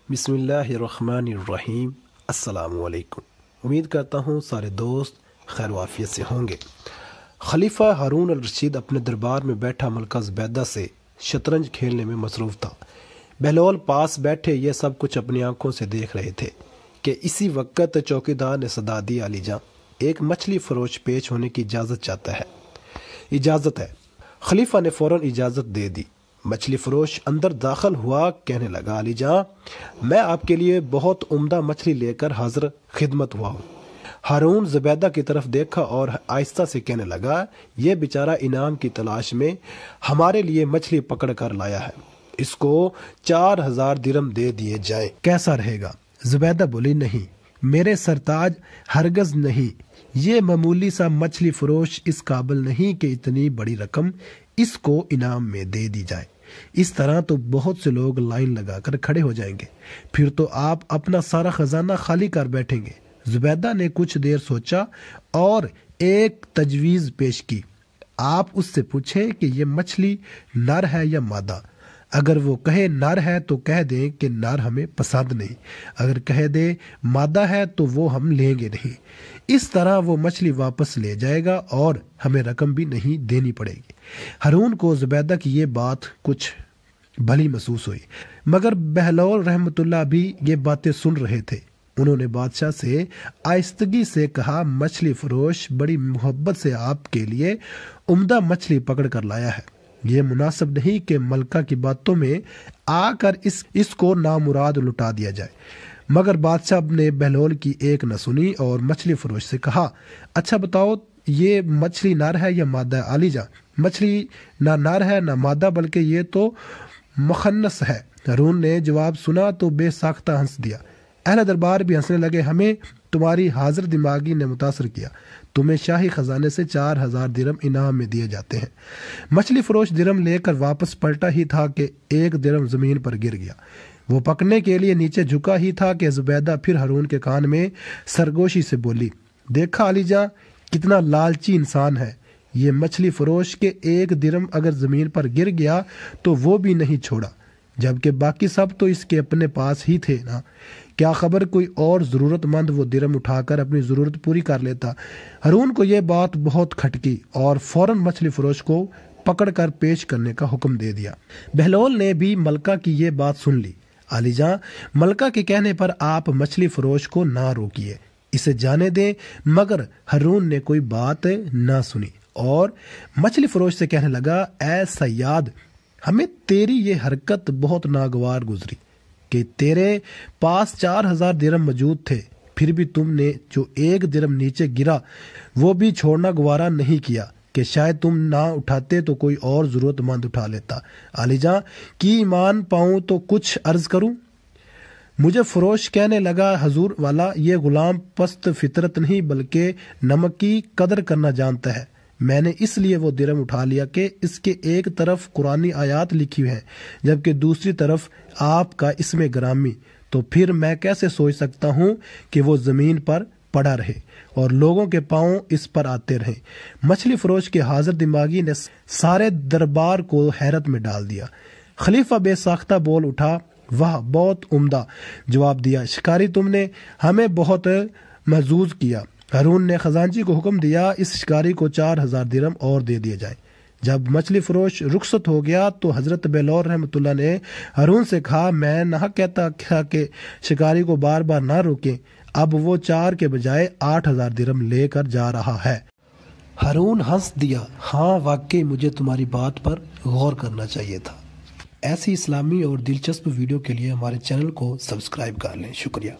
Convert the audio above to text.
बिस्मिल्लाहिर्रहमानिर्रहीम। अस्सलामु अलैकुम। उम्मीद करता हूँ सारे दोस्त खैर वाफियत से होंगे। खलीफा हारून अल रशीद अपने दरबार में बैठा मलका ज़ुबैदा से शतरंज खेलने में मसरूफ़ था। बहलोल पास बैठे ये सब कुछ अपनी आंखों से देख रहे थे कि इसी वक्त चौकीदार ने सदा दी, अली जां, एक मछली फरोश पेश होने की इजाज़त चाहता है। इजाज़त है। खलीफा ने फ़ौरन इजाज़त दे दी। मछली फरोश अंदर दाखिल हुआ, कहने लगा, अली जां, मैं आपके लिए बहुत उम्दा मछली लेकर हाजिर खिदमत हुआ हूँ। हारून ज़ुबैदा की तरफ देखा और आहिस्ता से कहने लगा, यह बेचारा इनाम की तलाश में हमारे लिए मछली पकड़ कर लाया है, इसको 4000 दिरहम दे दिए जाए, कैसा रहेगा? ज़ुबैदा बोली, नहीं मेरे सरताज, हरगज नहीं, ये मामूली सा मछली फरोश इस काबिल नहीं कि इतनी बड़ी रकम इसको इनाम में दे दी जाए। इस तरह तो बहुत से लोग लाइन लगाकर खड़े हो जाएंगे, फिर तो आप अपना सारा खजाना खाली कर बैठेंगे। ज़ुबैदा ने कुछ देर सोचा और एक तजवीज़ पेश की। आप उससे पूछें कि ये मछली नर है या मादा। अगर वो कहे नर है तो कह दें कि नर हमें पसंद नहीं, अगर कह दे मादा है तो वो हम लेंगे नहीं। इस तरह वो मछली वापस ले जाएगा और हमें रकम भी नहीं देनी पड़ेगी। हारून को ज़ुबैदा की ये बात कुछ भली महसूस हुई, मगर बहलोल रहमतुल्लाह भी ये बातें सुन रहे थे। उन्होंने बादशाह से आहिस्तगी से कहा, मछली फरोश बड़ी मोहब्बत से आपके लिए उम्दा मछली पकड़ कर लाया है। ये मुनासिब नहीं कि मलका की बातों में आकर इसको नामुराद लुटा दिया जाए। मगर बादशाह ने बहलोल की एक न सुनी और मछली फरोश से कहा, अच्छा बताओ, ये मछली नर है या मादा? अली जां, मछली ना नर है ना मादा, बल्कि ये तो मुखन्नस है। हारून ने जवाब सुना तो बेसाख्ता हंस दिया। अहले दरबार भी हंसने लगे। हमें तुम्हारी हाजिर दिमागी ने मुतासर किया। तुम्हें शाही खजाने से 4000 दिरहम इनाम में दिए जाते हैं। मछली फरोश दिरहम लेकर वापस पलटा ही था कि एक दिरहम जमीन पर गिर गया। वो पकने के लिए नीचे झुका ही था कि ज़ुबैदा फिर हारून के कान में सरगोशी से बोली, देखा अली जां, कितना लालची इंसान है। ये मछली फरोश के एक दिरहम अगर जमीन पर गिर गया तो वो भी नहीं छोड़ा, जबकि बाकी सब तो इसके अपने पास ही थे ना। क्या खबर कोई और ज़रूरतमंद वो दिरहम उठाकर अपनी ज़रूरत पूरी कर लेता। हारून को यह बात बहुत खटकी और फौरन मछली फरोश को पकड़ कर पेश करने का हुक्म दे दिया। बहलोल ने भी मलका की ये बात सुन ली। अली जां, मलका के कहने पर आप मछली फरोश को ना रोकिए, इसे जाने दें। मगर हारून ने कोई बात ना सुनी और मछली फरोश से कहने लगा, ऐ सयाद, हमें तेरी ये हरकत बहुत नागवार गुजरी कि तेरे पास 4000 दिरहम मौजूद थे, फिर भी तुमने जो एक दिरहम नीचे गिरा वो भी छोड़ना गवारा नहीं किया कि शायद तुम ना उठाते तो कोई और ज़रूरतमंद उठा लेता। अली जां की ईमान पाऊँ तो कुछ अर्ज करूँ? मुझे फरोश कहने लगा, हजूर वाला, ये गुलाम पस्त फितरत नहीं बल्कि नमक की कदर करना जानता है। मैंने इसलिए वो दिरहम उठा लिया कि इसके एक तरफ कुरानी आयात लिखी है, जबकि दूसरी तरफ आपका इसमें ग्रामी। तो फिर मैं कैसे सोच सकता हूँ कि वो ज़मीन पर पड़ा रहे और लोगों के पांव इस पर आते रहे। मछली फरोश के हाजिर दिमागी ने सारे दरबार को हैरत में डाल दिया। खलीफा बेसाख्ता बोल उठा, वाह, बहुत उम्दा जवाब दिया शिकारी, तुमने हमें बहुत महजूज किया। हारून ने खजांची को हुक्म दिया, इस शिकारी को 4000 दिरहम और दे दिए जाए। जब मछली फरोश रुखसत हो गया तो हजरत बहलोल रहमतुल्लाह ने हारून से कहा, मैं ना कहता था कि शिकारी को बार बार ना रोकें, अब वो 4 के बजाय 8000 दिरहम लेकर जा रहा है। हारून हंस दिया, हाँ वाकई मुझे तुम्हारी बात पर गौर करना चाहिए था। ऐसी इस्लामी और दिलचस्प वीडियो के लिए हमारे चैनल को सब्सक्राइब कर लें। शुक्रिया।